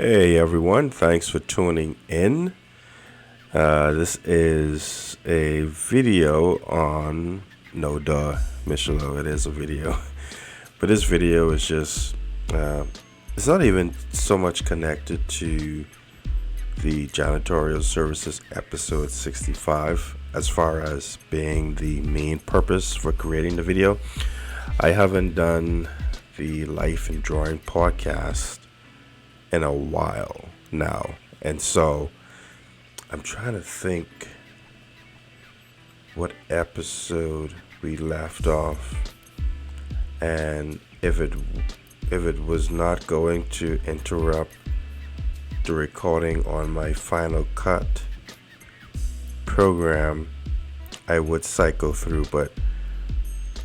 Hey everyone, thanks for tuning in. This is a video on, no duh, Michelo, it is a video. But this video is just, it's not even so much connected to the janitorial services episode 65 as far as being the main purpose for creating the video. I haven't done the Life in Drawing podcast in a while now, and so I'm trying to think what episode we left off, and if it was not going to interrupt the recording on my Final Cut program, I would cycle through, but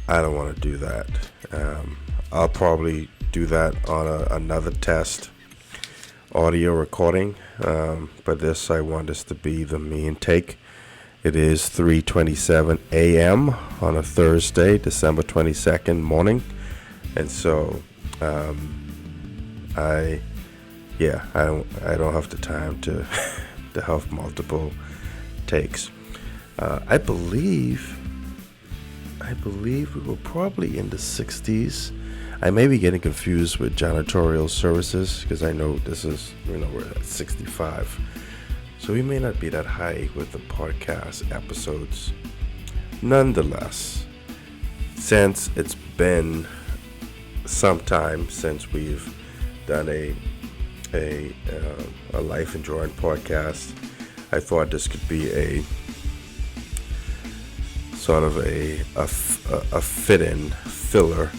I don't want to do that. I'll probably do that on another test audio recording, but this, I want this to be the main take. It is 3:27 a.m. on a Thursday, December 22nd morning, and so I don't have the time to to have multiple takes. I believe we were probably in the 60s. I may be getting confused with janitorial services because I know this is, we're at 65. So we may not be that high with the podcast episodes. Nonetheless, since it's been some time since we've done a Life in Drawing podcast, I thought this could be a sort of a fit-in filler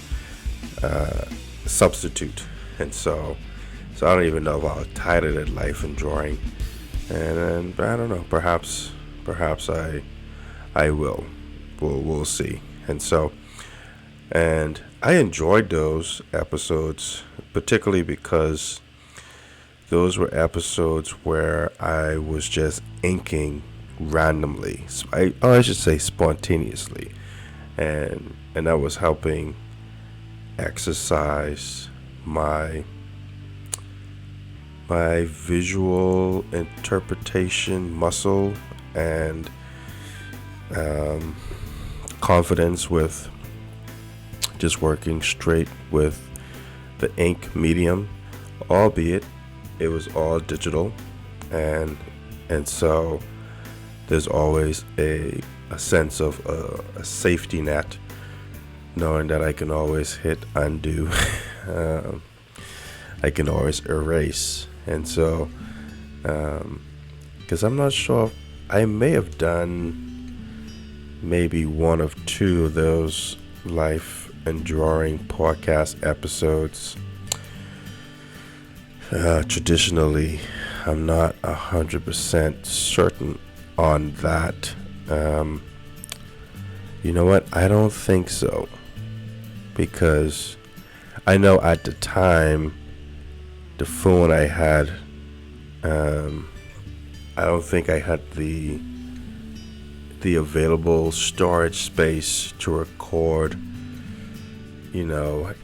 substitute, and so I don't even know if I'll title it Life in Drawing, and I don't know, perhaps I will. We'll see. And I enjoyed those episodes, particularly because those were episodes where I was just inking randomly. I should say spontaneously, and that was helping exercise my visual interpretation muscle and confidence with just working straight with the ink medium, albeit it was all digital, and so there's always a sense of a safety net, knowing that I can always hit undo. I can always erase. And so, because I'm not sure, I may have done maybe one of two of those Life and Drawing podcast episodes. Traditionally, I'm not 100% certain on that. You know what? I don't think so. Because I know at the time, the phone I had, I don't think I had the available storage space to record, because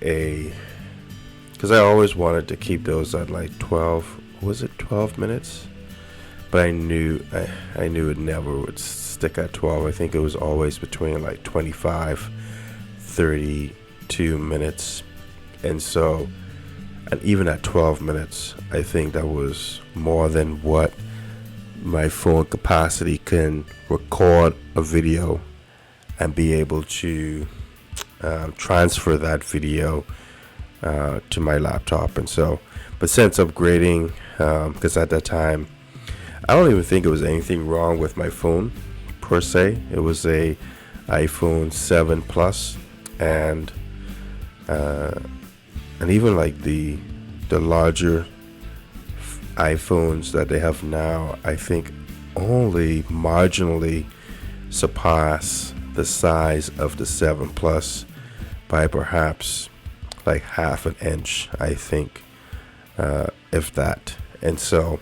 I always wanted to keep those at like 12 minutes? But I knew it never would stick at 12. I think it was always between like 25, 32 minutes. And so, and even at 12 minutes, I think that was more than what my phone capacity can record a video and be able to transfer that video to my laptop. And so, but since upgrading, because at that time, I don't even think it was anything wrong with my phone per se. It was a iPhone 7 Plus, and even like the larger iPhones that they have now, I think only marginally surpass the size of the 7 Plus by perhaps like half an inch, I think, if that. And so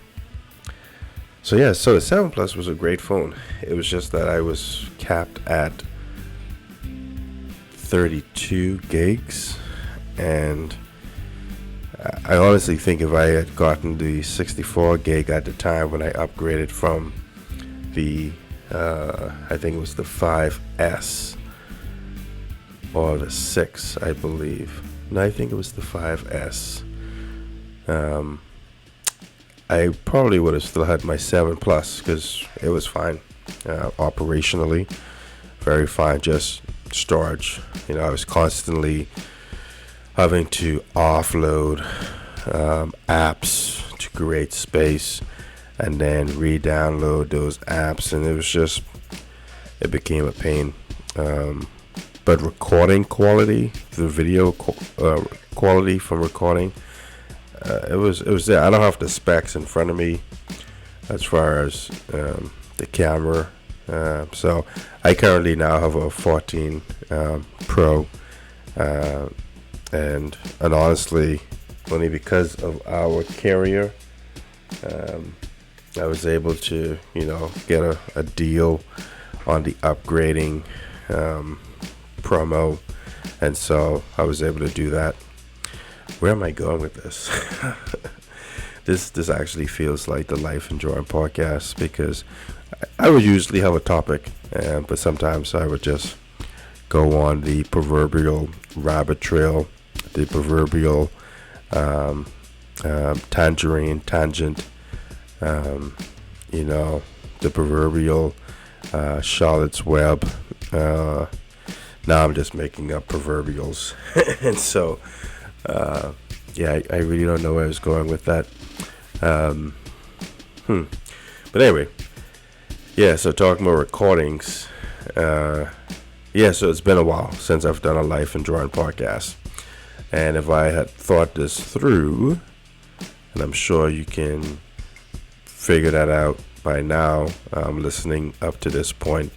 the 7 Plus was a great phone. It was just that I was capped at 32 gigs, and I honestly think if I had gotten the 64 gig at the time when I upgraded from the I think it was the 5S or the 6, I believe. No, I think it was the 5S. I probably would have still had my 7 Plus because it was fine operationally, very fine. Just storage, I was constantly having to offload apps to create space and then re-download those apps, and it became a pain. But recording quality, the video quality from recording, it was there. I don't have the specs in front of me as far as the camera. So I currently now have a 14 Pro, and honestly, only because of our carrier, I was able to get a deal on the upgrading promo, and so I was able to do that. Where am I going with this? This actually feels like the Life and Drawing podcast, because I would usually have a topic, but sometimes I would just go on the proverbial rabbit trail, the proverbial tangerine tangent, the proverbial Charlotte's Web. Now I'm just making up proverbials. And so, I really don't know where I was going with that. But anyway, so talking about recordings, so it's been a while since I've done a Life and Drawing podcast. And if I had thought this through, and I'm sure you can figure that out by now, listening up to this point,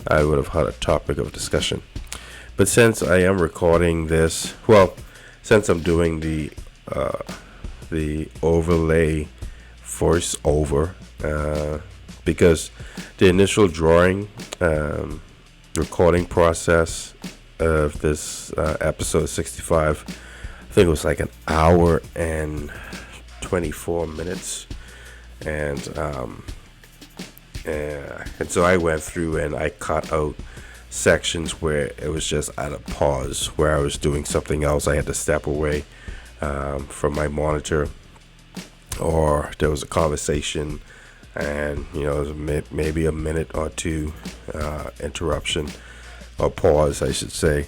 I would have had a topic of discussion. But since I am recording this, since I'm doing the overlay voiceover, because the initial drawing recording process of this episode 65, I think it was like an hour and 24 minutes, and so I went through and I cut out sections where it was just at a pause, where I was doing something else. I had to step away from my monitor, or there was a conversation, and it was maybe a minute or two interruption, or pause, I should say,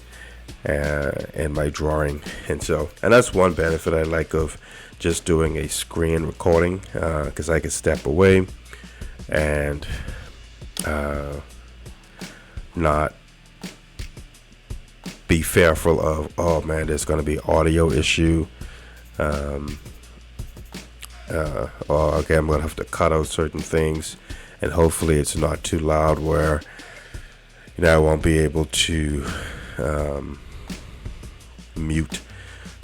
in my drawing. And that's one benefit I like of just doing a screen recording, because I can step away and not be fearful of, oh man, there's going to be audio issue, or okay, I'm going to have to cut out certain things, and hopefully it's not too loud where I won't be able to mute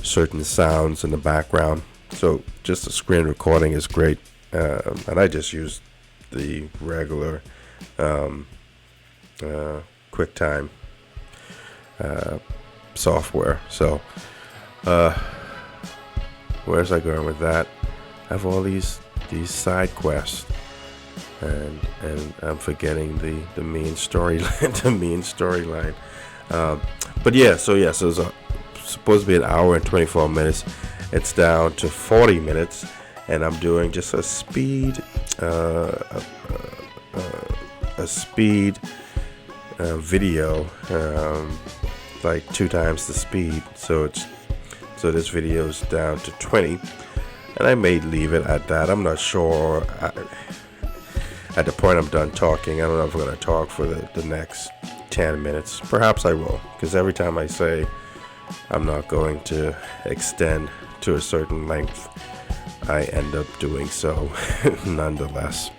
certain sounds in the background. So just a screen recording is great, and I just use the regular QuickTime software. So where's I going with that? I have all these side quests, and I'm forgetting the main storyline. But so it's supposed to be an hour and 24 minutes. It's down to 40 minutes, and I'm doing just a speed video, like 2 times the speed. So this video is down to 20, and I may leave it at that. I'm not sure. At the point I'm done talking, I don't know if I'm going to talk for the next 10 minutes. Perhaps I will, because every time I say I'm not going to extend to a certain length, I end up doing so nonetheless.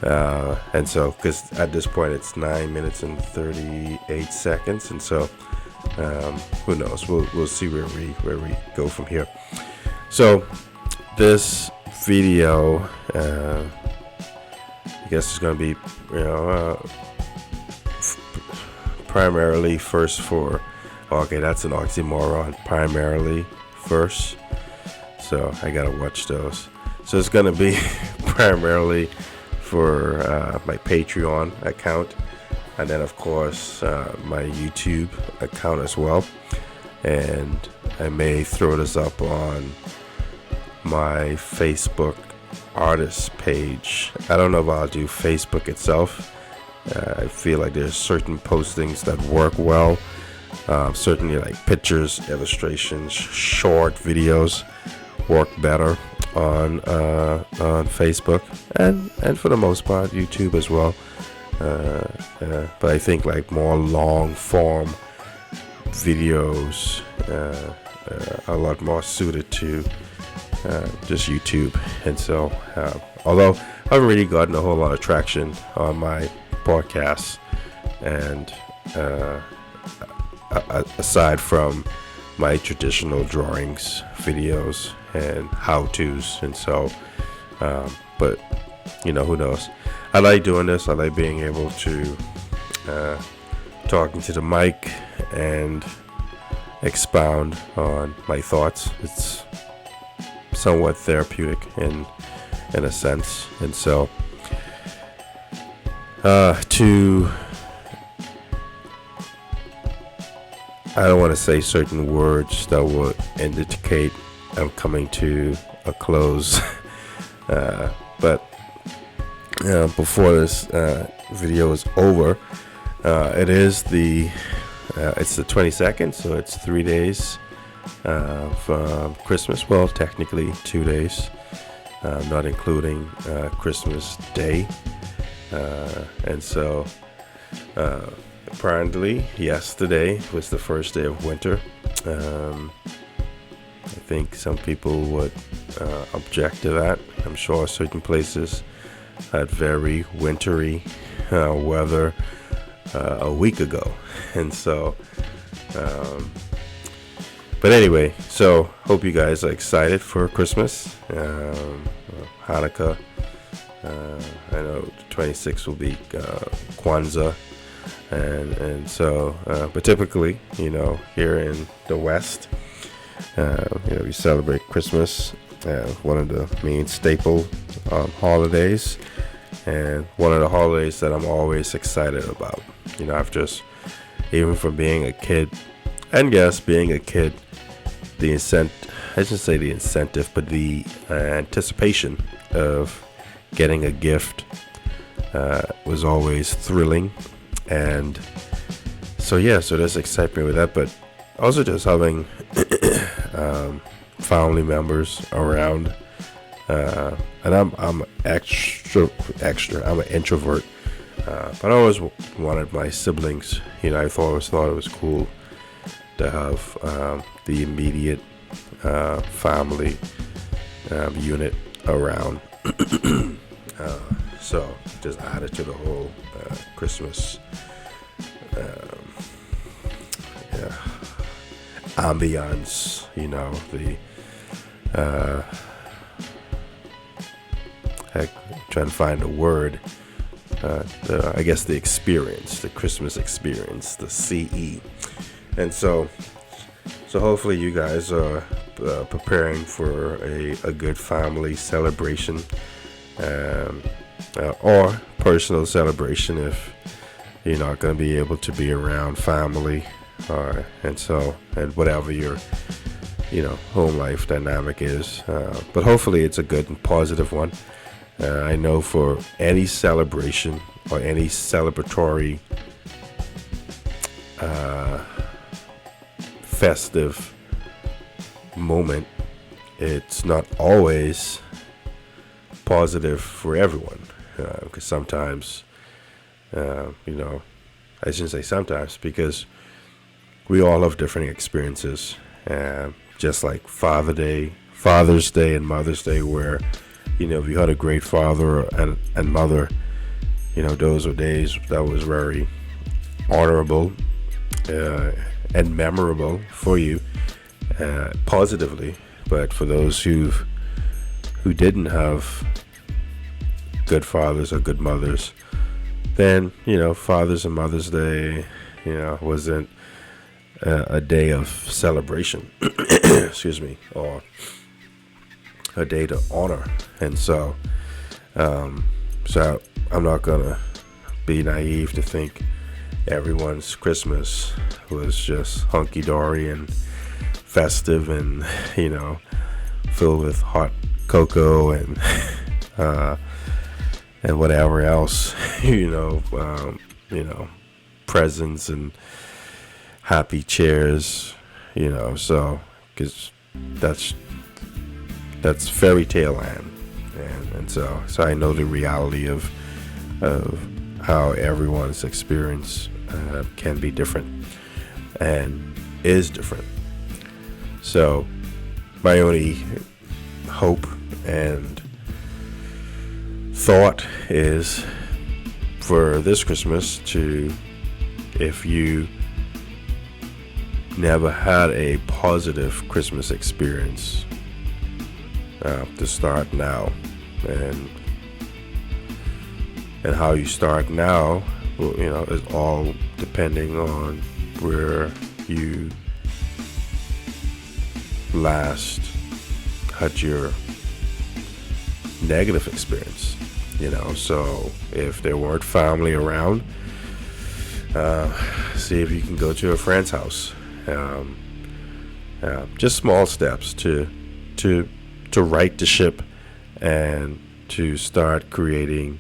And so, because at this point it's 9 minutes and 38 seconds, and so who knows? We'll see where we go from here. So this video, I guess it's going to be primarily first for. Okay, that's an oxymoron. Primarily first so I gotta watch those. So it's gonna be primarily for my Patreon account, and then of course my YouTube account as well. And I may throw this up on my Facebook artist page. I don't know if I'll do Facebook itself. I feel like there's certain postings that work well. Certainly like pictures, illustrations, short videos work better on Facebook, and for the most part YouTube as well. But I think like more long form videos are a lot more suited to just YouTube. And so although I haven't really gotten a whole lot of traction on my podcasts, and aside from my traditional drawings videos and how-tos, and so but who knows. I like doing this. I like being able to talking to the mic and expound on my thoughts. It's somewhat therapeutic in a sense. And so I don't want to say certain words that will indicate I'm coming to a close. But before this video is over, it's the 22nd, so it's 3 days of Christmas. Well, technically 2 days, not including Christmas Day. And so apparently yesterday was the first day of winter. I think some people would object to that. I'm sure certain places had very wintry weather a week ago. And so but anyway, so hope you guys are excited for Christmas, Hanukkah. I know the 26th will be Kwanzaa, and so but typically, here in the West, we celebrate Christmas, one of the main staple holidays, and one of the holidays that I'm always excited about. I've just, even from being a kid, and yes, being a kid, the anticipation of getting a gift was always thrilling. And so there's excitement with that, but also just having family members around, and I'm extra, I'm an introvert, but I always wanted my siblings, I always thought it was cool to have the immediate family unit around. So just added to the whole Christmas ambiance, trying to find a word, I guess the experience, the Christmas experience, the CE. And so hopefully you guys are preparing for a good family celebration, or personal celebration if you're not going to be able to be around family, and whatever your home life dynamic is, but hopefully it's a good and positive one. I know for any celebration or any celebratory festive moment, it's not always positive for everyone, because sometimes I shouldn't say sometimes, because we all have different experiences, just like Father's Day and Mother's Day, where if you had a great father and mother, those were days that was very honorable and memorable for you, positively. But for those who didn't have good fathers or good mothers, then Father's and Mother's Day wasn't a day of celebration excuse me, or a day to honor. And so I'm not gonna be naive to think everyone's Christmas was just hunky-dory and festive and filled with hot cocoa and whatever else, presents and happy cheers, so because that's fairy tale land, and so I know the reality of how everyone's experience can be different and is different. So my only hope and thought is for this Christmas to, if you never had a positive Christmas experience, to start now. And how you start now, is all depending on where you last had your negative experience. So if there weren't family around, see if you can go to a friend's house. Just small steps to right the ship and to start creating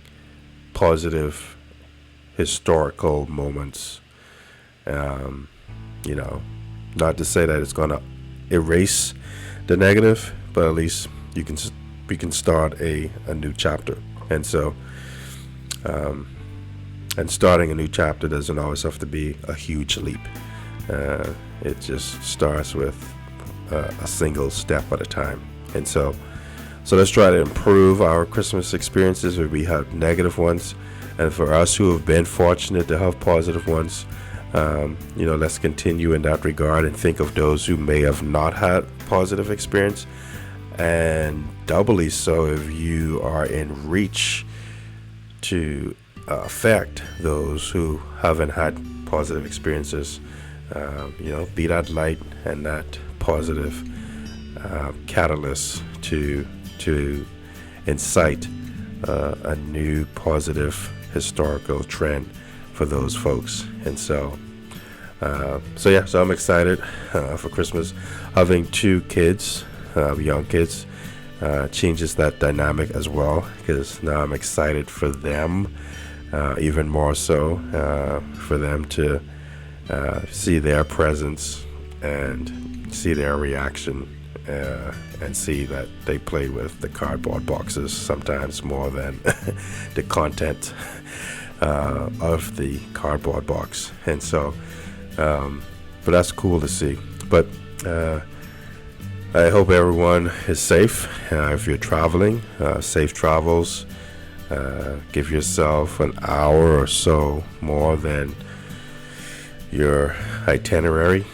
positive historical moments. Not to say that it's gonna erase the negative, but at least we can start a new chapter. And so and starting a new chapter doesn't always have to be a huge leap. It just starts with a single step at a time. And so let's try to improve our Christmas experiences where we have negative ones, and for us who have been fortunate to have positive ones, let's continue in that regard and think of those who may have not had positive experience, and doubly so if you are in reach to affect those who haven't had positive experiences. Be that light and that positive catalyst to incite a new positive historical trend for those folks. And so I'm excited for Christmas. Having two kids, young kids, changes that dynamic as well, because now I'm excited for them, even more so, for them to see their presence and see their reaction, and see that they play with the cardboard boxes sometimes more than the content of the cardboard box. And so but that's cool to see. But I hope everyone is safe. If you're traveling, safe travels. Give yourself an hour or so more than your itinerary.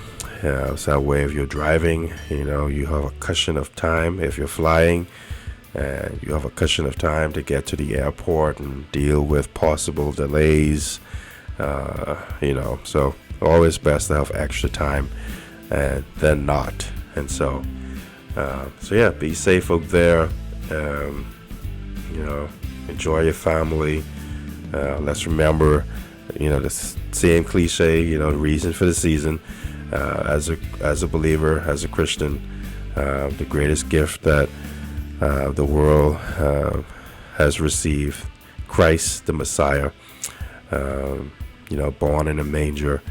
So that way, if you're driving, you have a cushion of time. If you're flying, you have a cushion of time to get to the airport and deal with possible delays. So always best to have extra time than not. And so be safe out there. Enjoy your family. Let's remember, the same cliche, the reason for the season. As a believer, as a Christian, the greatest gift that the world has received, Christ the Messiah, born in a manger,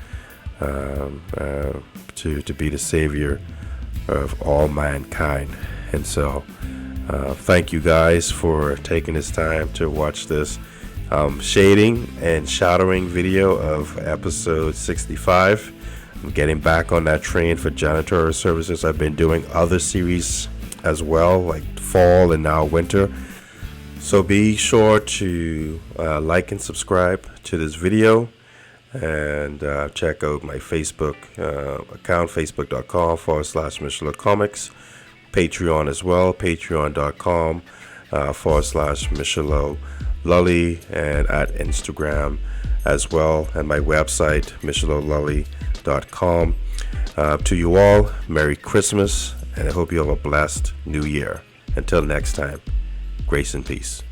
to be the Savior of all mankind. And so thank you guys for taking this time to watch this shading and shadowing video of episode 65. I'm getting back on that train for janitorial services. I've been doing other series as well, like fall and now winter. So be sure to like and subscribe to this video, and check out my Facebook account, facebook.com/Michelot Comics, Patreon as well, patreon.com/Michelot Lully, and at Instagram as well, and my website, MichelotLully.com. To you all, Merry Christmas, and I hope you have a blessed New Year. Until next time, grace and peace.